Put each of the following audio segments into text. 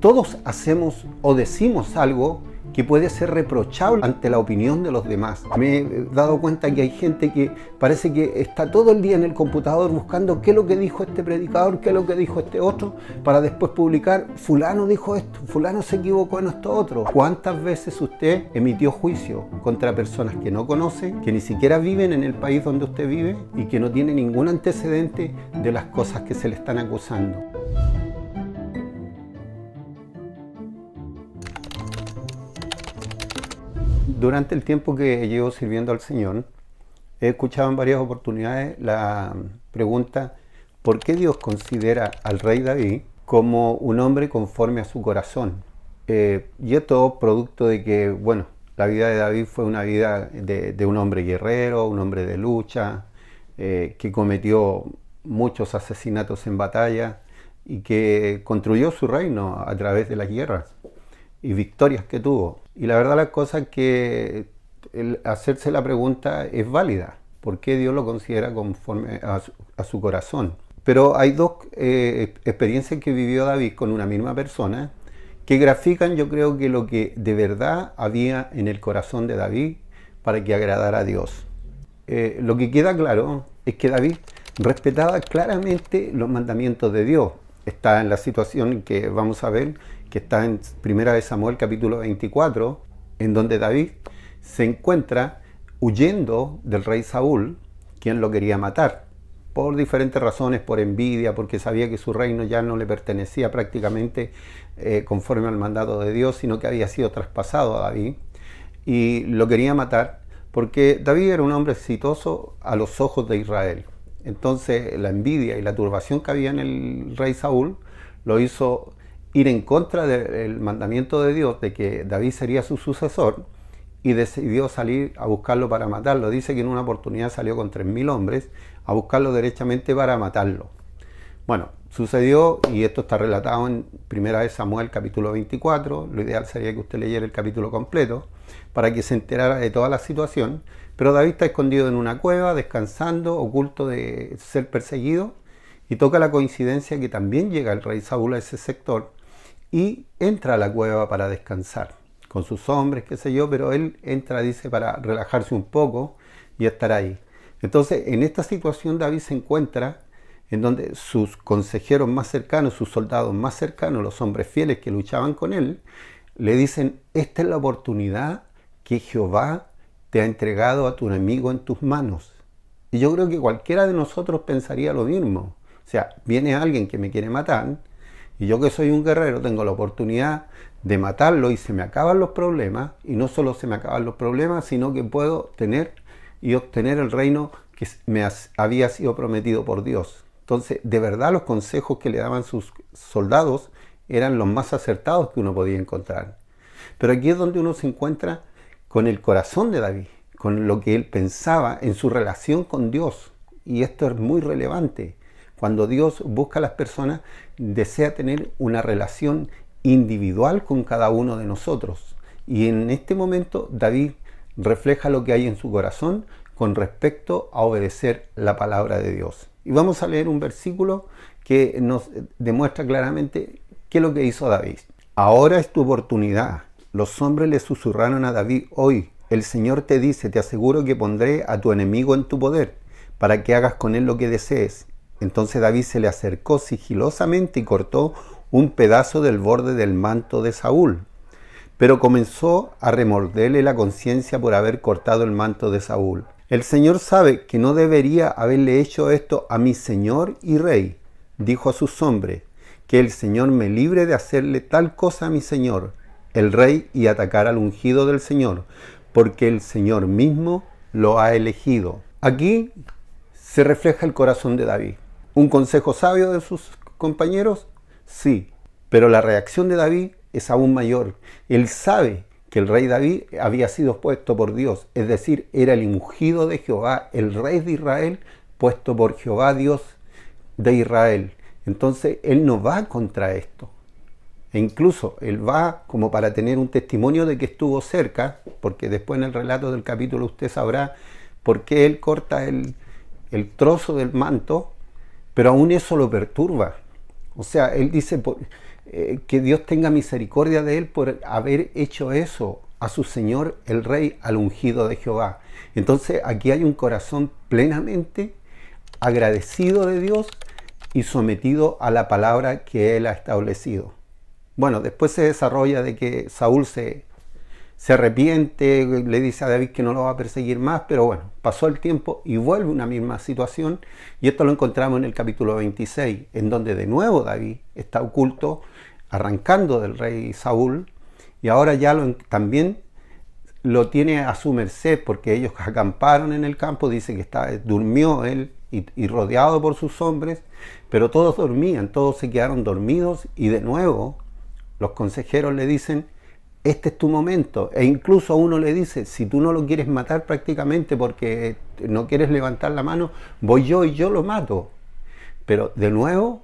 todos hacemos o decimos algo que puede ser reprochable ante la opinión de los demás. Me he dado cuenta que hay gente que parece que está todo el día en el computador buscando qué es lo que dijo este predicador, qué es lo que dijo este otro, para después publicar, fulano dijo esto, fulano se equivocó en esto otro. ¿Cuántas veces usted emitió juicio contra personas que no conoce, que ni siquiera viven en el país donde usted vive y que no tienen ningún antecedente de las cosas que se le están acusando? Durante el tiempo que llevo sirviendo al Señor, he escuchado en varias oportunidades la pregunta: ¿por qué Dios considera al rey David como un hombre conforme a su corazón? Y esto producto de que, bueno, la vida de David fue una vida de un hombre guerrero, un hombre de lucha, que cometió muchos asesinatos en batalla y que construyó su reino a través de las guerras y victorias que tuvo. Y la verdad, las cosas que el hacerse la pregunta es válida. ¿Por qué Dios lo considera conforme a su corazón? Pero hay dos experiencias que vivió David con una misma persona que grafican, yo creo, que lo que de verdad había en el corazón de David para que agradara a Dios. Lo que queda claro es que David respetaba claramente los mandamientos de Dios. Está en la situación que vamos a ver, que está en 1 Samuel capítulo 24, en donde David se encuentra huyendo del rey Saúl, quien lo quería matar, por diferentes razones, por envidia, porque sabía que su reino ya no le pertenecía prácticamente conforme al mandato de Dios, sino que había sido traspasado a David, y lo quería matar porque David era un hombre exitoso a los ojos de Israel. Entonces la envidia y la turbación que había en el rey Saúl lo hizo ir en contra del mandamiento de Dios de que David sería su sucesor, y decidió salir a buscarlo para matarlo. Dice que en una oportunidad salió con 3.000 hombres a buscarlo derechamente para matarlo. Bueno, sucedió, y esto está relatado en 1 Samuel capítulo 24, lo ideal sería que usted leyera el capítulo completo para que se enterara de toda la situación, pero David está escondido en una cueva, descansando, oculto de ser perseguido, y toca la coincidencia que también llega el rey Saúl a ese sector y entra a la cueva para descansar con sus hombres, qué sé yo, pero él entra, dice, para relajarse un poco y estar ahí. Entonces, en esta situación David se encuentra en donde sus consejeros más cercanos, sus soldados más cercanos, los hombres fieles que luchaban con él, le dicen: esta es la oportunidad que Jehová te ha entregado a tu enemigo en tus manos. Y yo creo que cualquiera de nosotros pensaría lo mismo. O sea, viene alguien que me quiere matar, y yo, que soy un guerrero, tengo la oportunidad de matarlo y se me acaban los problemas. Y no solo se me acaban los problemas, sino que puedo tener y obtener el reino que me había sido prometido por Dios. Entonces, de verdad, los consejos que le daban sus soldados eran los más acertados que uno podía encontrar. Pero aquí es donde uno se encuentra con el corazón de David, con lo que él pensaba en su relación con Dios. Y esto es muy relevante. Cuando Dios busca a las personas, desea tener una relación individual con cada uno de nosotros. Y en este momento David refleja lo que hay en su corazón con respecto a obedecer la palabra de Dios. Y vamos a leer un versículo que nos demuestra claramente qué es lo que hizo David. Ahora es tu oportunidad. Los hombres le susurraron a David hoy: el Señor te dice, te aseguro que pondré a tu enemigo en tu poder, para que hagas con él lo que desees. Entonces David se le acercó sigilosamente y cortó un pedazo del borde del manto de Saúl. Pero comenzó a remorderle la conciencia por haber cortado el manto de Saúl. El Señor sabe que no debería haberle hecho esto a mi Señor y Rey. Dijo a sus hombres: que el Señor me libre de hacerle tal cosa a mi Señor, el Rey, y atacar al ungido del Señor, porque el Señor mismo lo ha elegido. Aquí se refleja el corazón de David. ¿Un consejo sabio de sus compañeros? Sí, pero la reacción de David es aún mayor. Él sabe que el rey David había sido puesto por Dios, es decir, era el ungido de Jehová, el rey de Israel, puesto por Jehová, Dios de Israel. Entonces él no va contra esto. E incluso él va como para tener un testimonio de que estuvo cerca, porque después en el relato del capítulo usted sabrá por qué él corta el trozo del manto, pero aún eso lo perturba. O sea, él dice, que Dios tenga misericordia de él por haber hecho eso a su Señor, el Rey, al ungido de Jehová. Entonces aquí hay un corazón plenamente agradecido de Dios y sometido a la palabra que él ha establecido. Bueno, después se desarrolla de que Saúl se arrepiente, le dice a David que no lo va a perseguir más, pero bueno, pasó el tiempo y vuelve una misma situación, y esto lo encontramos en el capítulo 26, en donde de nuevo David está oculto, arrancando del rey Saúl, y ahora ya también lo tiene a su merced, porque ellos acamparon en el campo, dice que durmió él y rodeado por sus hombres, pero todos dormían, todos se quedaron dormidos, y de nuevo los consejeros le dicen: este es tu momento. E incluso a uno le dice: si tú no lo quieres matar prácticamente porque no quieres levantar la mano, voy yo y yo lo mato. Pero de nuevo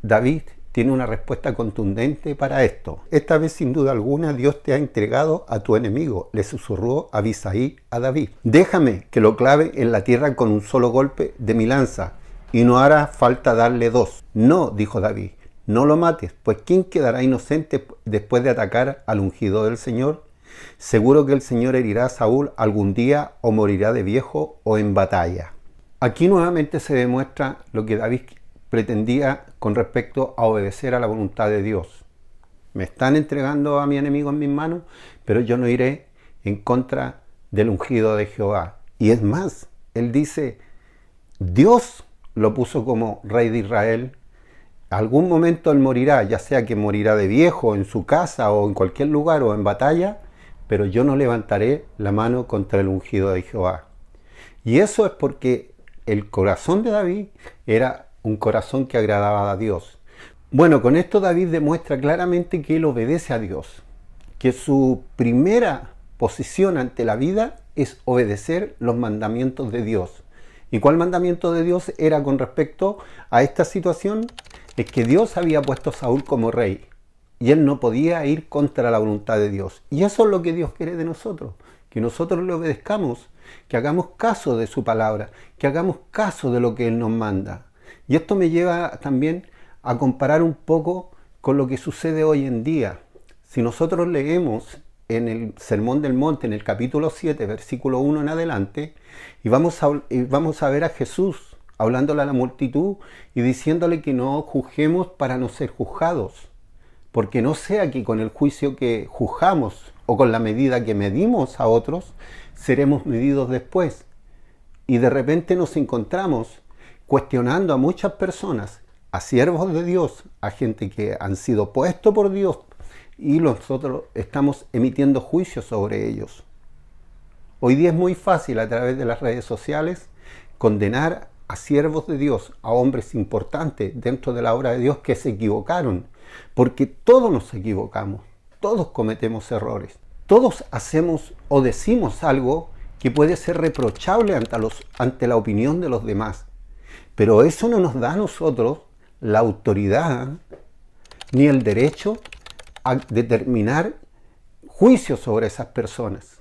David tiene una respuesta contundente para esto. Esta vez, sin duda alguna, Dios te ha entregado a tu enemigo, le susurró Abisai a David. Déjame que lo clave en la tierra con un solo golpe de mi lanza, y no hará falta darle dos. No, dijo David, no lo mates, pues ¿quién quedará inocente después de atacar al ungido del Señor? Seguro que el Señor herirá a Saúl algún día, o morirá de viejo o en batalla. Aquí nuevamente se demuestra lo que David pretendía con respecto a obedecer a la voluntad de Dios. Me están entregando a mi enemigo en mis manos, pero yo no iré en contra del ungido de Jehová. Y es más, él dice: Dios lo puso como rey de Israel. Algún momento él morirá, ya sea que morirá de viejo en su casa o en cualquier lugar o en batalla, pero yo no levantaré la mano contra el ungido de Jehová. Y eso es porque el corazón de David era un corazón que agradaba a Dios. Bueno, con esto David demuestra claramente que él obedece a Dios, que su primera posición ante la vida es obedecer los mandamientos de Dios. ¿Y cuál mandamiento de Dios era con respecto a esta situación? Es que Dios había puesto a Saúl como rey y él no podía ir contra la voluntad de Dios. Y eso es lo que Dios quiere de nosotros, que nosotros le obedezcamos, que hagamos caso de su palabra, que hagamos caso de lo que él nos manda. Y esto me lleva también a comparar un poco con lo que sucede hoy en día. Si nosotros leemos en el Sermón del Monte, en el capítulo 7, versículo 1 en adelante, y vamos a ver a Jesús hablándole a la multitud y diciéndole que no juzguemos para no ser juzgados, porque no sea que con el juicio que juzgamos o con la medida que medimos a otros, seremos medidos después. Y de repente nos encontramos cuestionando a muchas personas, a siervos de Dios, a gente que han sido puestos por Dios, y nosotros estamos emitiendo juicios sobre ellos. Hoy día es muy fácil a través de las redes sociales condenar a siervos de Dios, a hombres importantes dentro de la obra de Dios que se equivocaron, porque todos nos equivocamos, todos cometemos errores, todos hacemos o decimos algo que puede ser reprochable ante la opinión de los demás, pero eso no nos da a nosotros la autoridad ni el derecho a determinar juicios sobre esas personas.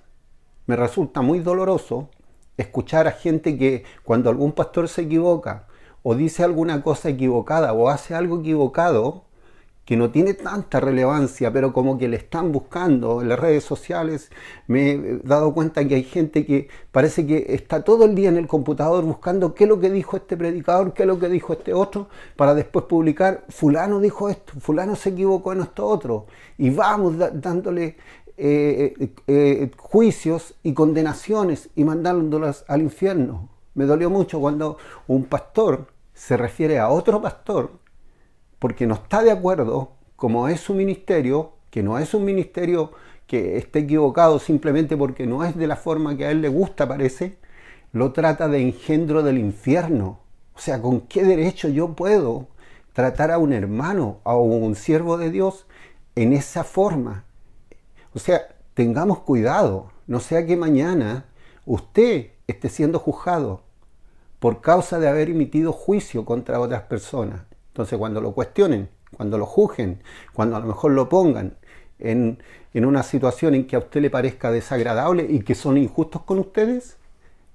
Me resulta muy doloroso escuchar a gente que cuando algún pastor se equivoca o dice alguna cosa equivocada o hace algo equivocado que no tiene tanta relevancia, pero como que le están buscando en las redes sociales, me he dado cuenta que hay gente que parece que está todo el día en el computador buscando qué es lo que dijo este predicador, qué es lo que dijo este otro, para después publicar: fulano dijo esto, fulano se equivocó en esto otro, y vamos dándole juicios y condenaciones y mandándolas al infierno. Me dolió mucho cuando un pastor se refiere a otro pastor porque no está de acuerdo, como es su ministerio, que no es un ministerio que esté equivocado simplemente porque no es de la forma que a él le gusta, parece, lo trata de engendro del infierno. O sea, ¿con qué derecho yo puedo tratar a un hermano, a un siervo de Dios en esa forma? O sea, tengamos cuidado, no sea que mañana usted esté siendo juzgado por causa de haber emitido juicio contra otras personas. Entonces, cuando lo cuestionen, cuando lo juzguen, cuando a lo mejor lo pongan en una situación en que a usted le parezca desagradable y que son injustos con ustedes,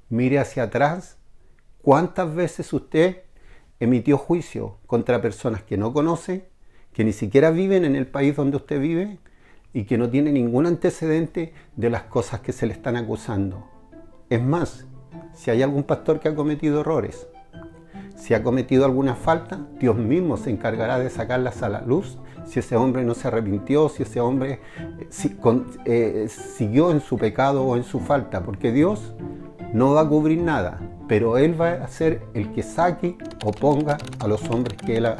mire hacia atrás cuántas veces usted emitió juicio contra personas que no conoce, que ni siquiera viven en el país donde usted vive y que no tienen ningún antecedente de las cosas que se le están acusando. Es más, si hay algún pastor que ha cometido errores, si ha cometido alguna falta, Dios mismo se encargará de sacarlas a la luz si ese hombre no se arrepintió, si ese hombre siguió en su pecado o en su falta, porque Dios no va a cubrir nada, pero Él va a ser el que saque o ponga a los hombres que Él ha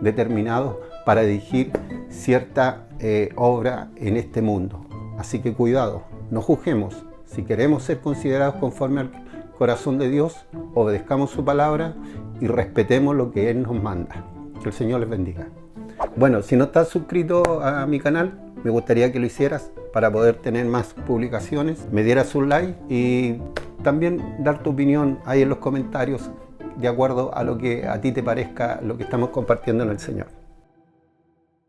determinado para dirigir cierta obra en este mundo. Así que cuidado, no juzguemos. Si queremos ser considerados conforme al corazón de Dios, obedezcamos su palabra y respetemos lo que Él nos manda. Que el Señor les bendiga. Bueno, si no estás suscrito a mi canal, me gustaría que lo hicieras para poder tener más publicaciones, me dieras un like y también dar tu opinión ahí en los comentarios de acuerdo a lo que a ti te parezca lo que estamos compartiendo en el Señor.